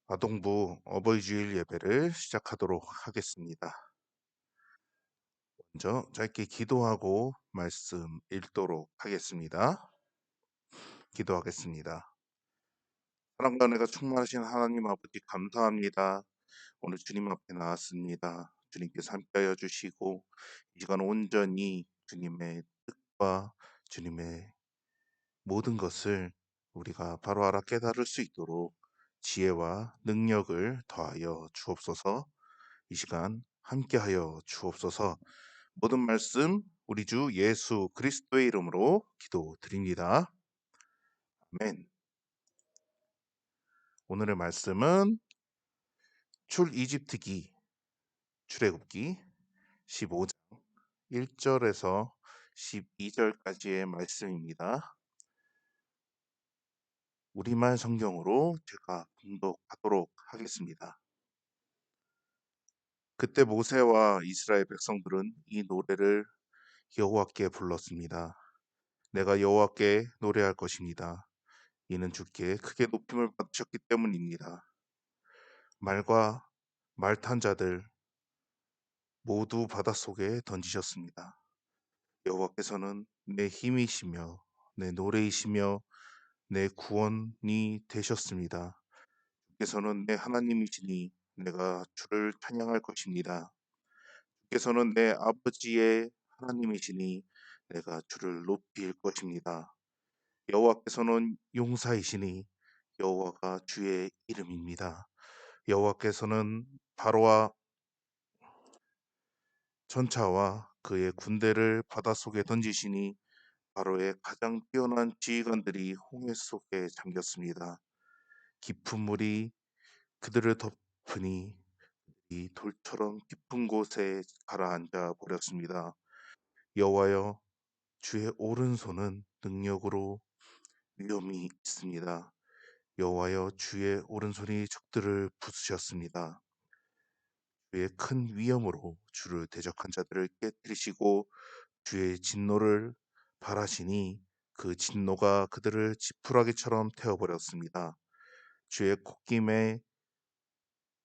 아동부 어버이주일 예배를 시작하도록 하겠습니다. 먼저 짧게 기도하고 말씀 읽도록 하겠습니다. 기도하겠습니다. 사랑과 은혜가 충만하신 하나님 아버지 감사합니다. 오늘 주님 앞에 나왔습니다. 주님께서 함께하여 주시고 이 시간 온전히 주님의 뜻과 주님의 모든 것을 우리가 바로 알아 깨달을 수 있도록 지혜와 능력을 더하여 주옵소서. 이 시간 함께하여 주옵소서. 모든 말씀 우리 주 예수 그리스도의 이름으로 기도드립니다. 아멘. 오늘의 말씀은 출이집트기 출애굽기 15장 1절에서 12절까지의 말씀입니다. 우리말 성경으로 제가 봉독하도록 하겠습니다. 그때 모세와 이스라엘 백성들은 이 노래를 여호와께 불렀습니다. 내가 여호와께 노래할 것입니다. 이는 주께 크게 높임을 받으셨기 때문입니다. 말과 말 탄 자들 모두 바닷속에 던지셨습니다. 여호와께서는 내 힘이시며 내 노래이시며 내 구원이 되셨습니다. 주께서는 내 하나님이시니 내가 주를 찬양할 것입니다. 주께서는 내 아버지의 하나님이시니 내가 주를 높일 것입니다. 여호와께서는 용사이시니 여호와가 주의 이름입니다. 여호와께서는 바로와 전차와 그의 군대를 바닷속에 던지시니 바로의 가장 뛰어난 지휘관들이 홍해 속에 잠겼습니다. 깊은 물이 그들을 덮으니 이 돌처럼 깊은 곳에 가라앉아 버렸습니다. 여호와여, 주의 오른손은 능력으로 위엄이 있습니다. 여호와여, 주의 오른손이 적들을 부수셨습니다. 주의 큰 위엄으로 주를 대적한 자들을 깨뜨리시고 주의 진노를 발하시니 그 진노가 그들을 지푸라기처럼 태워버렸습니다. 주의 콧김에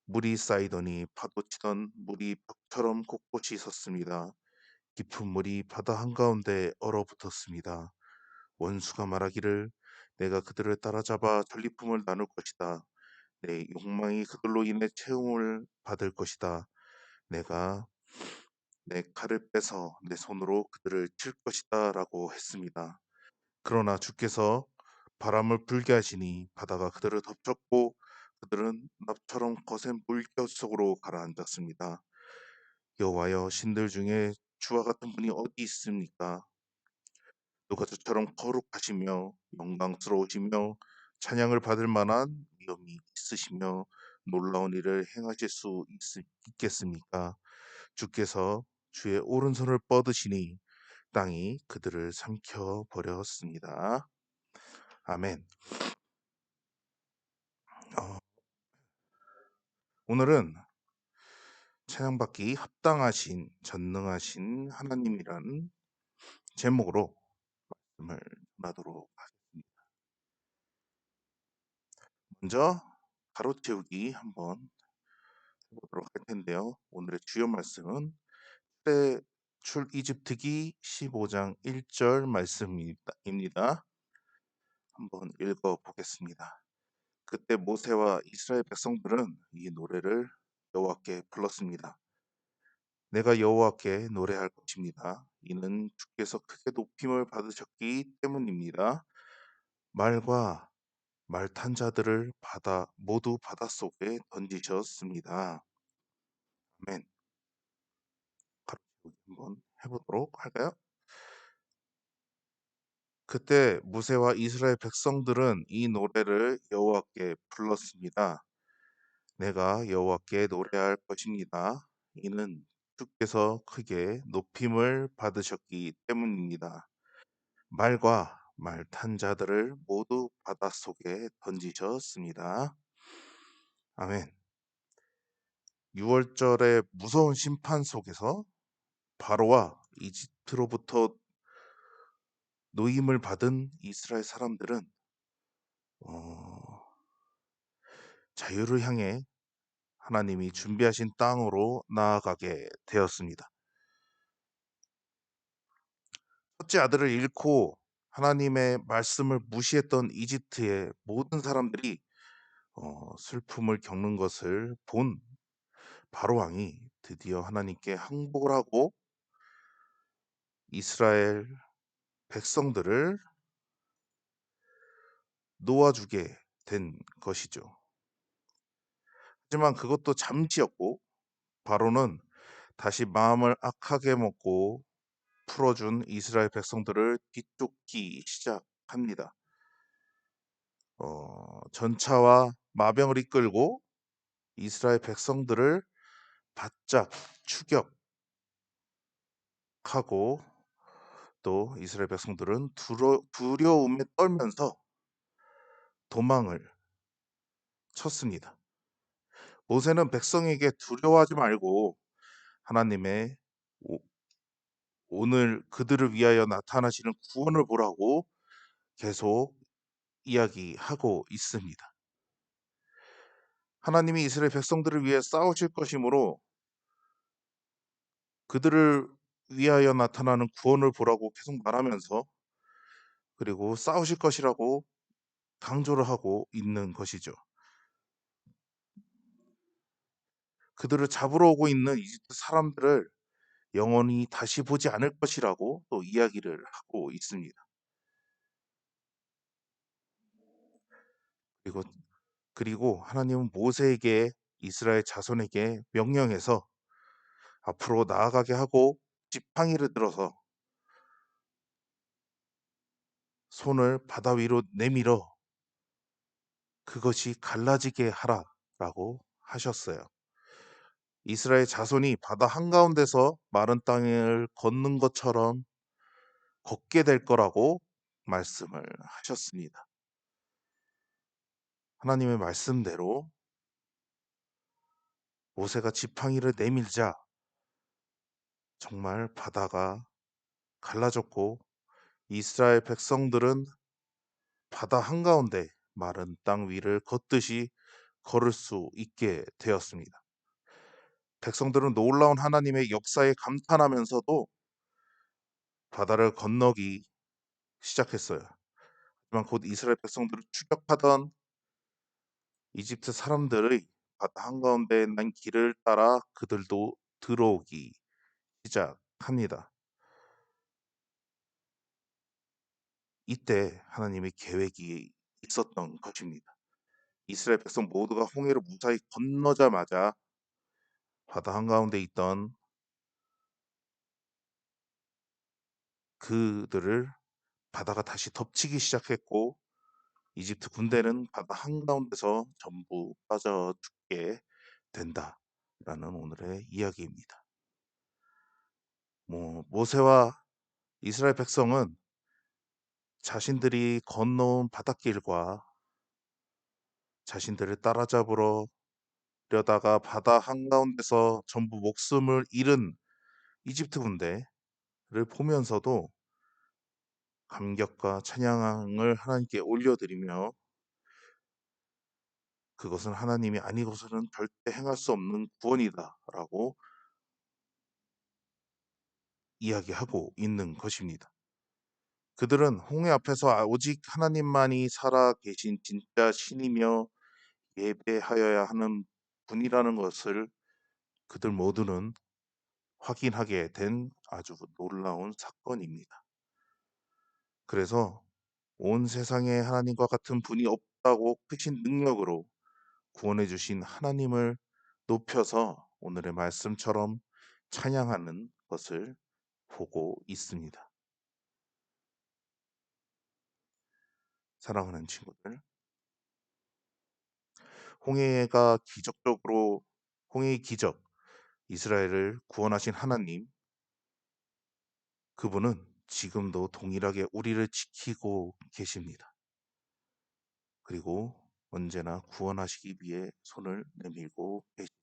물이 쌓이더니 파도치던 물이 벽처럼 곳곳이 섰습니다. 깊은 물이 바다 한가운데 얼어붙었습니다. 원수가 말하기를 내가 그들을 따라잡아 전리품을 나눌 것이다. 내 욕망이 그들로 인해 채움을 받을 것이다. 내가 내 칼을 빼서 내 손으로 그들을 칠 것이다 라고 했습니다. 그러나 주께서 바람을 불게 하시니 바다가 그들을 덮쳤고 그들은 납처럼 거센 물결 속으로 가라앉았습니다. 여호와여, 신들 중에 주와 같은 분이 어디 있습니까? 누가 저처럼 거룩하시며 영광스러우시며 찬양을 받을 만한 위엄이 있으시며 놀라운 일을 행하실 수 있겠습니까? 주께서 주의 오른손을 뻗으시니 땅이 그들을 삼켜 버렸습니다. 아멘. 어, 오늘은 찬양받기 합당하신 전능하신 하나님이라는 제목으로 말씀을 나누도록 하겠습니다. 먼저 가로채우기 한번 해보도록 할 텐데요. 오늘의 주요 말씀은 출이집트기 15장 1절 말씀입니다. 한번 읽어보겠습니다. 그때 모세와 이스라엘 백성들은 이 노래를 여호와께 불렀습니다. 내가 여호와께 노래할 것입니다. 이는 주께서 크게 높임을 받으셨기 때문입니다. 말과 말 탄 자들을 모두 바닷속에 던지셨습니다. 아멘. 가르치기 한번 해보도록 할까요? 그때 모세와 이스라엘 백성들은 이 노래를 여호와께 불렀습니다. 내가 여호와께 노래할 것입니다. 이는 주께서 크게 높임을 받으셨기 때문입니다. 말과 말 탄 자들을 모두 바닷속에 던지셨습니다. 아멘. 6월절의 무서운 심판 속에서 바로와 이집트로부터 노임을 받은 이스라엘 사람들은 어, 자유를 향해 하나님이 준비하신 땅으로 나아가게 되었습니다. 첫째 아들을 잃고 하나님의 말씀을 무시했던 이집트의 모든 사람들이 슬픔을 겪는 것을 본 바로 왕이 드디어 하나님께 항복을 하고 이스라엘 백성들을 놓아주게 된 것이죠. 하지만 그것도 잠시였고 바로는 다시 마음을 악하게 먹고 풀어준 이스라엘 백성들을 뒤쫓기 시작합니다. 전차와 마병을 이끌고 이스라엘 백성들을 바짝 추격하고 또 이스라엘 백성들은 두려움에 떨면서 도망을 쳤습니다. 모세는 백성에게 두려워하지 말고 하나님의 오늘 그들을 위하여 나타나시는 구원을 보라고 계속 이야기하고 있습니다. 하나님이 이스라엘 백성들을 위해 싸우실 것이므로 그들을 위하여 나타나는 구원을 보라고 계속 말하면서 그리고 싸우실 것이라고 강조를 하고 있는 것이죠. 그들을 잡으러 오고 있는 이집트 사람들을 영원히 다시 보지 않을 것이라고 또 이야기를 하고 있습니다. 그리고 하나님은 모세에게 이스라엘 자손에게 명령해서 앞으로 나아가게 하고 지팡이를 들어서 손을 바다 위로 내밀어 그것이 갈라지게 하라라고 하셨어요. 이스라엘 자손이 바다 한가운데서 마른 땅을 걷는 것처럼 걷게 될 거라고 말씀을 하셨습니다. 하나님의 말씀대로 모세가 지팡이를 내밀자 정말 바다가 갈라졌고 이스라엘 백성들은 바다 한가운데 마른 땅 위를 걷듯이 걸을 수 있게 되었습니다. 백성들은 놀라운 하나님의 역사에 감탄하면서도 바다를 건너기 시작했어요. 하지만 곧 이스라엘 백성들을 추격하던 이집트 사람들의 바다 한가운데 난 길을 따라 그들도 들어오기 시작합니다. 이때 하나님의 계획이 있었던 것입니다. 이스라엘 백성 모두가 홍해를 무사히 건너자마자 바다 한가운데 있던 그들을 바다가 다시 덮치기 시작했고 이집트 군대는 바다 한가운데서 전부 빠져 죽게 된다라는 오늘의 이야기입니다. 모세와 이스라엘 백성은 자신들이 건너온 바닷길과 자신들을 따라잡으려다가 바다 한가운데서 전부 목숨을 잃은 이집트 군대를 보면서도 감격과 찬양을 하나님께 올려드리며 그것은 하나님이 아니고서는 절대 행할 수 없는 구원이다라고 이야기하고 있는 것입니다. 그들은 홍해 앞에서 오직 하나님만이 살아 계신 진짜 신이며 예배하여야 하는 분이라는 것을 그들 모두는 확인하게 된 아주 놀라운 사건입니다. 그래서 온 세상에 하나님과 같은 분이 없다고 크신 능력으로 구원해 주신 하나님을 높여서 오늘의 말씀처럼 찬양하는 것을 보고 있습니다. 사랑하는 친구들, 홍해의 기적, 이스라엘을 구원하신 하나님, 그분은 지금도 동일하게 우리를 지키고 계십니다. 그리고 언제나 구원하시기 위해 손을 내밀고 계시죠.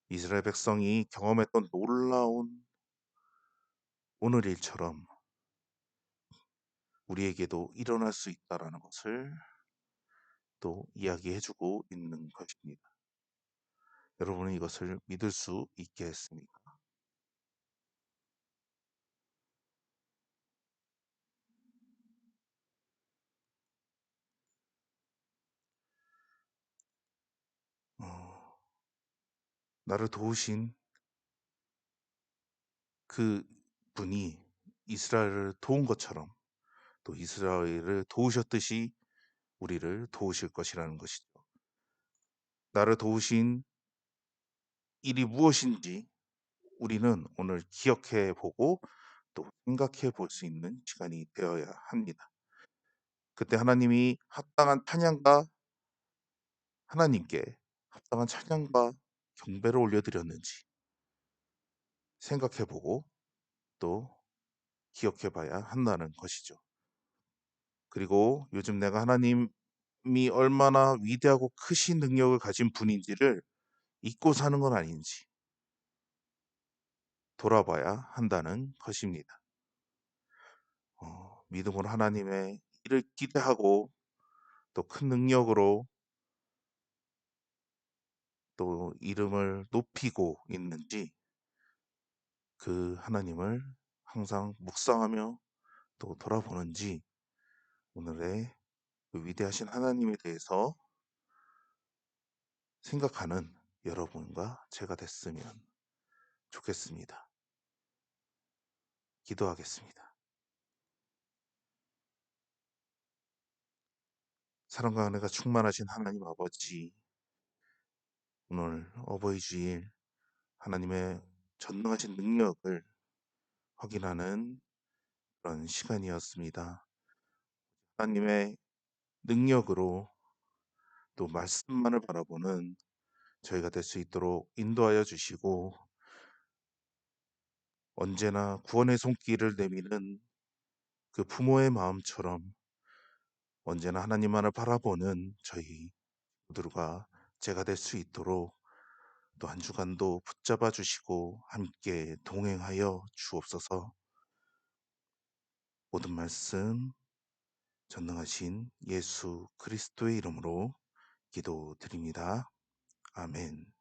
이스라엘 백성이 경험했던 놀라운 오늘 일처럼 우리에게도 일어날 수 있다라는 것을 또 이야기해주고 있는 것입니다. 여러분은 이것을 믿을 수 있게 했습니까? 어, 나를 도우신 그 분이 이스라엘을 도운 것처럼 또 이스라엘을 도우셨듯이 우리를 도우실 것이라는 것이죠. 나를 도우신 일이 무엇인지 우리는 오늘 기억해 보고 또 생각해 볼 수 있는 시간이 되어야 합니다. 그때 하나님이 합당한 찬양과 하나님께 합당한 찬양과 경배를 올려드렸는지 생각해 보고 또 기억해 봐야 한다는 것이죠. 그리고 요즘 내가 하나님이 얼마나 위대하고 크신 능력을 가진 분인지를 잊고 사는 건 아닌지 돌아봐야 한다는 것입니다. 믿음으로 하나님의 일을 기대하고 또 큰 능력으로 또 이름을 높이고 있는지 그 하나님을 항상 묵상하며 또 돌아보는지 오늘의 그 위대하신 하나님에 대해서 생각하는 여러분과 제가 됐으면 좋겠습니다. 기도하겠습니다. 사랑과 은혜가 충만하신 하나님 아버지, 오늘 어버이 주일 하나님의 전능하신 능력을 확인하는 그런 시간이었습니다. 하나님의 능력으로 또 말씀만을 바라보는 저희가 될 수 있도록 인도하여 주시고 언제나 구원의 손길을 내미는 그 부모의 마음처럼 언제나 하나님만을 바라보는 저희 모두가 제가 될 수 있도록 또 한 주간도 붙잡아 주시고 함께 동행하여 주옵소서. 모든 말씀 전능하신 예수 그리스도의 이름으로 기도드립니다. 아멘.